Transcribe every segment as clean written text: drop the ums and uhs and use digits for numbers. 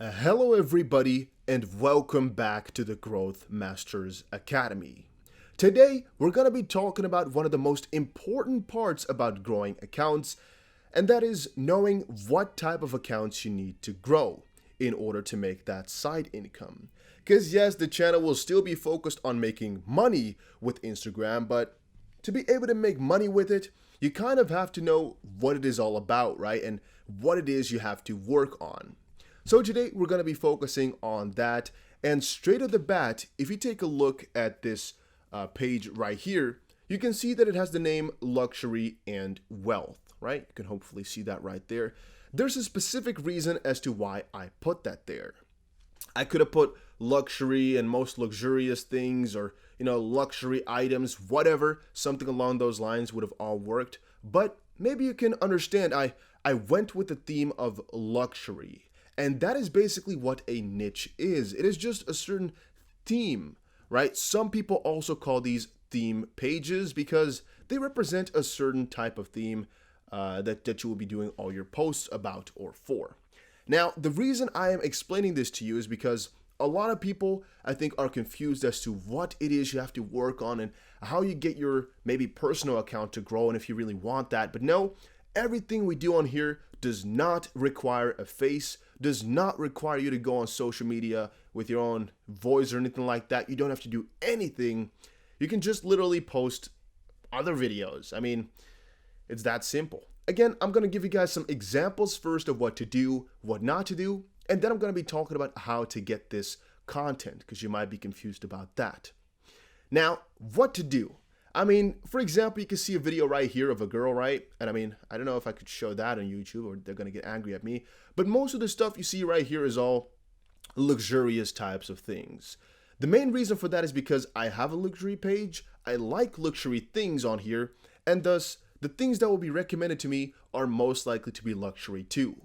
Hello, everybody, and welcome back to the Growth Masters Academy. Today, we're going to be talking about one of the most important parts about growing accounts, and that is knowing what type of accounts you need to grow in order to make that side income. Because, yes, the channel will still be focused on making money with Instagram, but to be able to make money with it, you kind of have to know what it is all about, right? And what it is you have to work on. So today we're going to be focusing on that, and straight at the bat, if you take a look at this page right here, you can see that it has the name Luxury and Wealth, right? You can hopefully see that right there. There's a specific reason as to why I put that there. I could have put luxury and most luxurious things, or luxury items, whatever, something along those lines would have all worked. But maybe you can understand I went with the theme of luxury. And that is basically what a niche is. It is just a certain theme, right? Some people also call these theme pages because they represent a certain type of theme that you will be doing all your posts about or for. Now, the reason I am explaining this to you is because a lot of people, I think, are confused as to what it is you have to work on and how you get your maybe personal account to grow and if you really want that. But no, everything we do on here does not require a face, does not require you to go on social media with your own voice or anything like that. You don't have to do anything. You can just literally post other videos. I mean, it's that simple. Again, I'm going to give you guys some examples first of what to do, what not to do, and then I'm going to be talking about how to get this content because you might be confused about that. Now, what to do? I mean, for example, you can see a video right here of a girl, right? And I mean, I don't know if I could show that on YouTube or they're going to get angry at me. But most of the stuff you see right here is all luxurious types of things. The main reason for that is because I have a luxury page. I like luxury things on here. And thus, the things that will be recommended to me are most likely to be luxury too.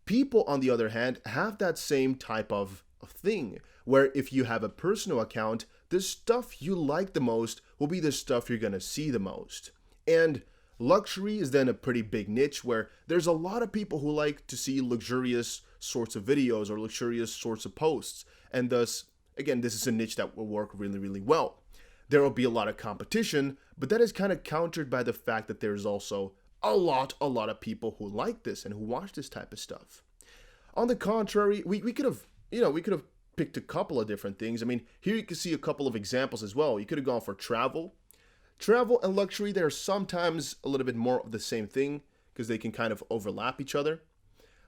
People, on the other hand, have that same type of thing where if you have a personal account, the stuff you like the most will be the stuff you're going to see the most. And luxury is then a pretty big niche where there's a lot of people who like to see luxurious sorts of videos or luxurious sorts of posts. And thus, again, this is a niche that will work really, really well. There will be a lot of competition, but that is kind of countered by the fact that there's also a lot of people who like this and who watch this type of stuff. On the contrary, we could have picked a couple of different things. I mean, here you can see a couple of examples as well. You could have gone for travel. Travel and luxury, they're sometimes a little bit more of the same thing because they can kind of overlap each other.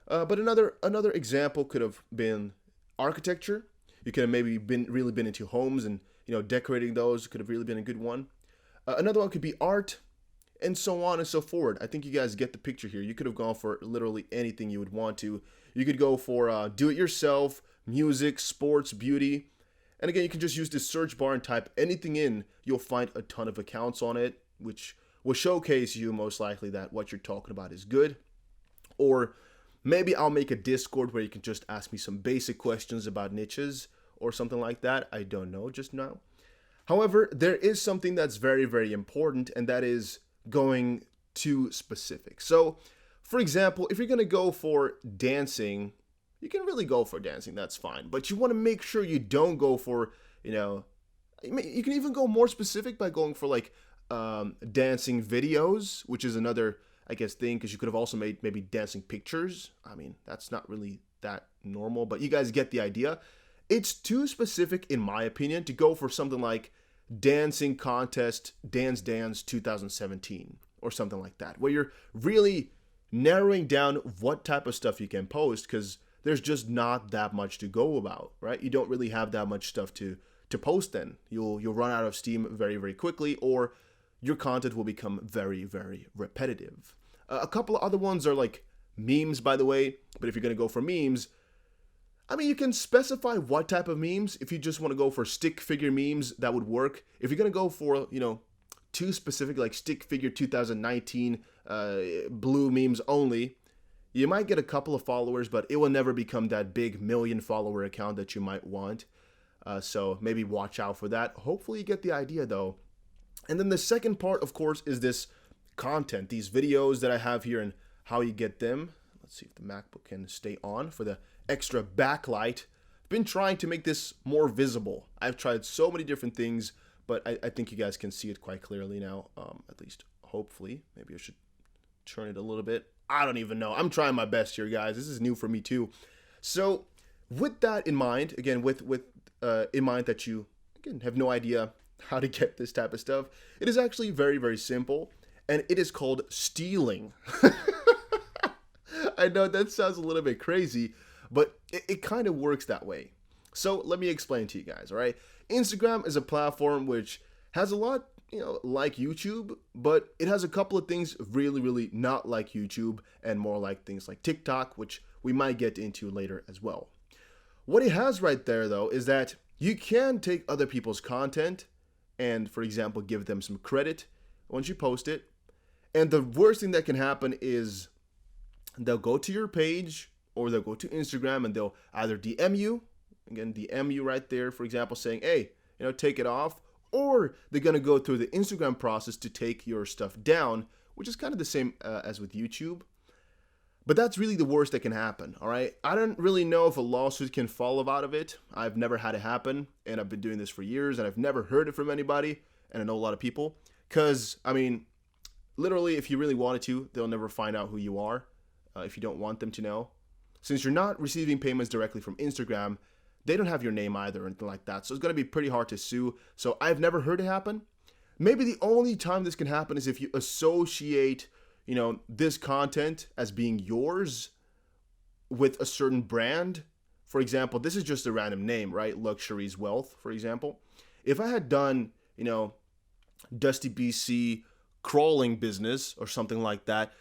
But another example could have been architecture. You could have maybe really been into homes and decorating those could have really been a good one. Another one could be art, and so on and so forth. I think you guys get the picture here. You could have gone for literally anything you would want to. You could go for do-it-yourself, music, sports, beauty. And again, you can just use this search bar and type anything in. You'll find a ton of accounts on it, which will showcase you most likely that what you're talking about is good. Or maybe I'll make a Discord where you can just ask me some basic questions about niches or something like that. I don't know just now. However, there is something that's very, very important, and that is going too specific. So, for example, if you're going to go for dancing, you can really go for dancing, that's fine. But you want to make sure you don't go for, you can even go more specific by going for like dancing videos, which is another, I guess, thing, because you could have also made maybe dancing pictures. I mean, that's not really that normal, but you guys get the idea. It's too specific, in my opinion, to go for something like dancing contest, Dance Dance 2017 or something like that, where you're really narrowing down what type of stuff you can post because there's just not that much to go about, right? You don't really have that much stuff to post then. You'll run out of steam very, very quickly, or your content will become very, very repetitive. A couple of other ones are like memes, by the way, but if you're going to go for memes, I mean, you can specify what type of memes. If you just want to go for stick figure memes, that would work. If you're going to go for, too specific, like stick figure 2019 blue memes only, you might get a couple of followers, but it will never become that big million follower account that you might want. So maybe watch out for that. Hopefully you get the idea though. And then the second part, of course, is this content, these videos that I have here and how you get them. Let's see if the MacBook can stay on for the extra backlight. I've been trying to make this more visible. I've tried so many different things, but I think you guys can see it quite clearly now, at least hopefully. Maybe I should turn it a little bit. I don't even know. I'm trying my best here, guys. This is new for me too. So with that in mind, again, with in mind that you, again, have no idea how to get this type of stuff, it is actually very, very simple, and it is called stealing. I know that sounds a little bit crazy, but it kind of works that way. So let me explain to you guys, all right? Instagram is a platform which has a lot, like YouTube, but it has a couple of things really, really not like YouTube and more like things like TikTok, which we might get into later as well. What it has right there, though, is that you can take other people's content and, for example, give them some credit once you post it. And the worst thing that can happen is they'll go to your page or they'll go to Instagram and they'll either DM you, again, DM you right there, for example, saying, hey, take it off, or they're going to go through the Instagram process to take your stuff down, which is kind of the same as with YouTube. But that's really the worst that can happen, all right? I don't really know if a lawsuit can follow out of it. I've never had it happen, and I've been doing this for years, and I've never heard it from anybody, and I know a lot of people. Because, literally, if you really wanted to, they'll never find out who you are if you don't want them to know. Since you're not receiving payments directly from Instagram, they don't have your name either or anything like that. So it's going to be pretty hard to sue. So I've never heard it happen. Maybe the only time this can happen is if you associate this content as being yours with a certain brand. For example, this is just a random name, right? Luxuries Wealth, for example. If I had done, Dusty BC crawling business or something like that,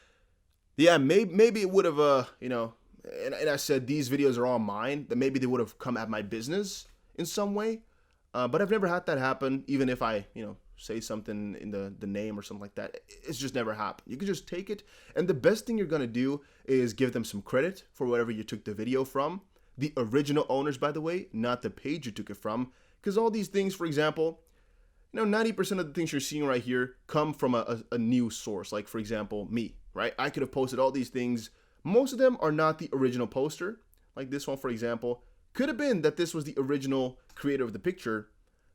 yeah, maybe it would have, and I said these videos are all mine, that maybe they would have come at my business in some way. But I've never had that happen, even if I, say something in the name or something like that. It's just never happened. You can just take it, and the best thing you're going to do is give them some credit for whatever you took the video from. The original owners, by the way, not the page you took it from, because all these things, for example, 90% of the things you're seeing right here come from a news source, like, for example, me, right? I could have posted all these things. Most of them are not the original poster, like this one, for example. Could have been that this was the original creator of the picture,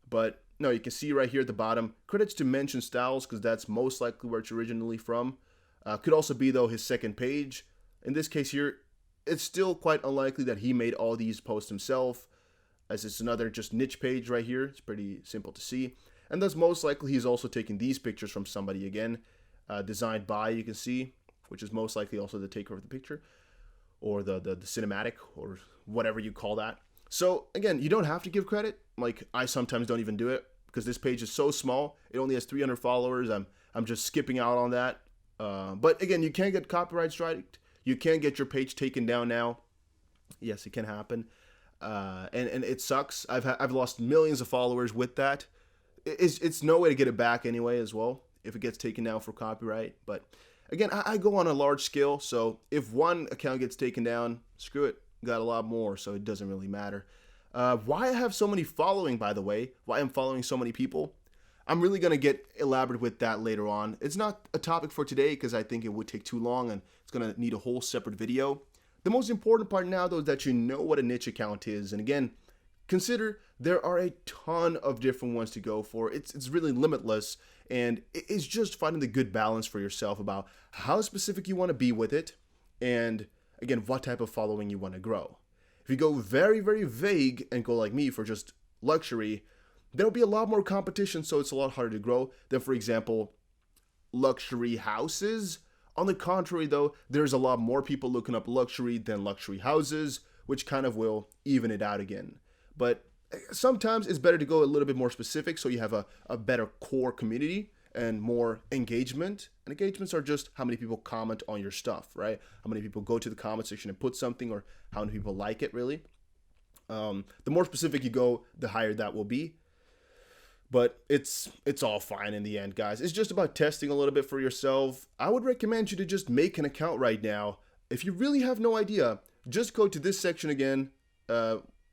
but no, you can see right here at the bottom, credits to Mention Styles, because that's most likely where it's originally from. Could also be, though, his second page. In this case here, it's still quite unlikely that he made all these posts himself, as it's another just niche page right here. It's pretty simple to see. And thus, most likely, he's also taking these pictures from somebody again, designed by, you can see, which is most likely also the taker of the picture, or the cinematic, or whatever you call that. So again, you don't have to give credit. Like, I sometimes don't even do it because this page is so small. It only has 300 followers. I'm just skipping out on that. But again, you can get copyright striked. You can get your page taken down now. Yes, it can happen. And it sucks. I've lost millions of followers with that. It's no way to get it back anyway as well if it gets taken down for copyright. But again, I go on a large scale. So if one account gets taken down, screw it. Got a lot more, so it doesn't really matter. Why I have so many following, by the way, why I'm following so many people, I'm really going to get elaborate with that later on. It's not a topic for today because I think it would take too long and it's going to need a whole separate video. The most important part now, though, is that you know what a niche account is. And again, consider there are a ton of different ones to go for. It's really limitless, and it's just finding the good balance for yourself about how specific you want to be with it, and again, what type of following you want to grow. If you go very, very vague and go like me for just luxury, there'll be a lot more competition, so it's a lot harder to grow than, for example, luxury houses. On the contrary, though, there's a lot more people looking up luxury than luxury houses, which kind of will even it out again. But sometimes it's better to go a little bit more specific so you have a better core community and more engagement. And engagements are just how many people comment on your stuff, right? How many people go to the comment section and put something, or how many people like it, really. The more specific you go, the higher that will be. But it's all fine in the end, guys. It's just about testing a little bit for yourself. I would recommend you to just make an account right now. If you really have no idea, just go to this section again,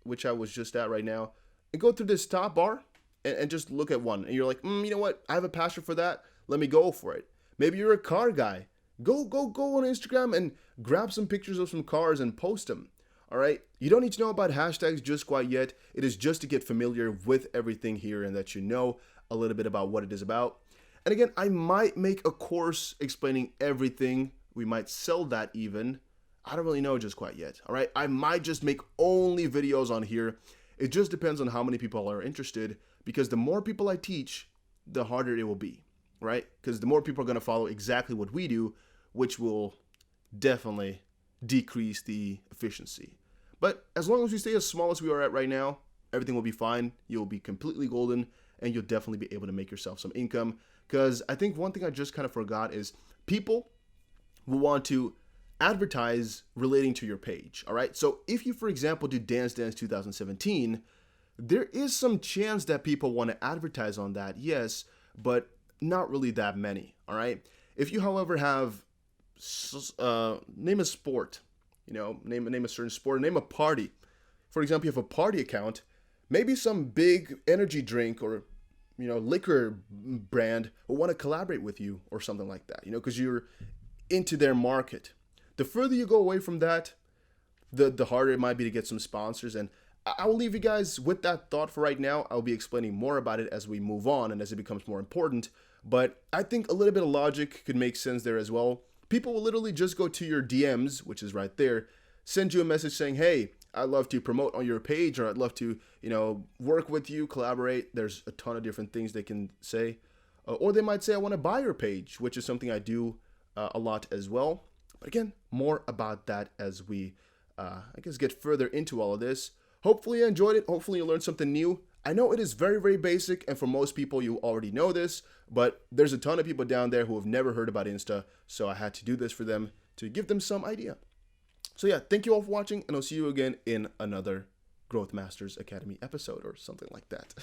which I was just at right now, and go through this top bar and just look at one. And you're like, you know what? I have a passion for that. Let me go for it. Maybe you're a car guy. Go on Instagram and grab some pictures of some cars and post them. All right. You don't need to know about hashtags just quite yet. It is just to get familiar with everything here and that you know a little bit about what it is about. And again, I might make a course explaining everything. We might sell that even. I don't really know just quite yet. All right. I might just make only videos on here. It just depends on how many people are interested, because the more people I teach, the harder it will be, right? Because the more people are going to follow exactly what we do, which will definitely decrease the efficiency. But as long as we stay as small as we are at right now, everything will be fine. You'll be completely golden, and you'll definitely be able to make yourself some income. Because I think one thing I just kind of forgot is people will want to advertise relating to your page. All right. So if you, for example, do Dance Dance 2017, there is some chance that people want to advertise on that. Yes, but not really that many. All right. If you, however, have name a sport, name a certain sport, name a party. For example, you have a party account, maybe some big energy drink or liquor brand will want to collaborate with you or something like that, because you're into their market. The further you go away from that, the harder it might be to get some sponsors. And I will leave you guys with that thought for right now. I'll be explaining more about it as we move on and as it becomes more important. But I think a little bit of logic could make sense there as well. People will literally just go to your DMs, which is right there, send you a message saying, hey, I'd love to promote on your page, or I'd love to, work with you, collaborate. There's a ton of different things they can say. Or they might say, I want to buy your page, which is something I do a lot as well. But again, more about that as we, get further into all of this. Hopefully you enjoyed it. Hopefully you learned something new. I know it is very, very basic, and for most people, you already know this, but there's a ton of people down there who have never heard about Insta, so I had to do this for them to give them some idea. So yeah, thank you all for watching, and I'll see you again in another Growth Masters Academy episode or something like that.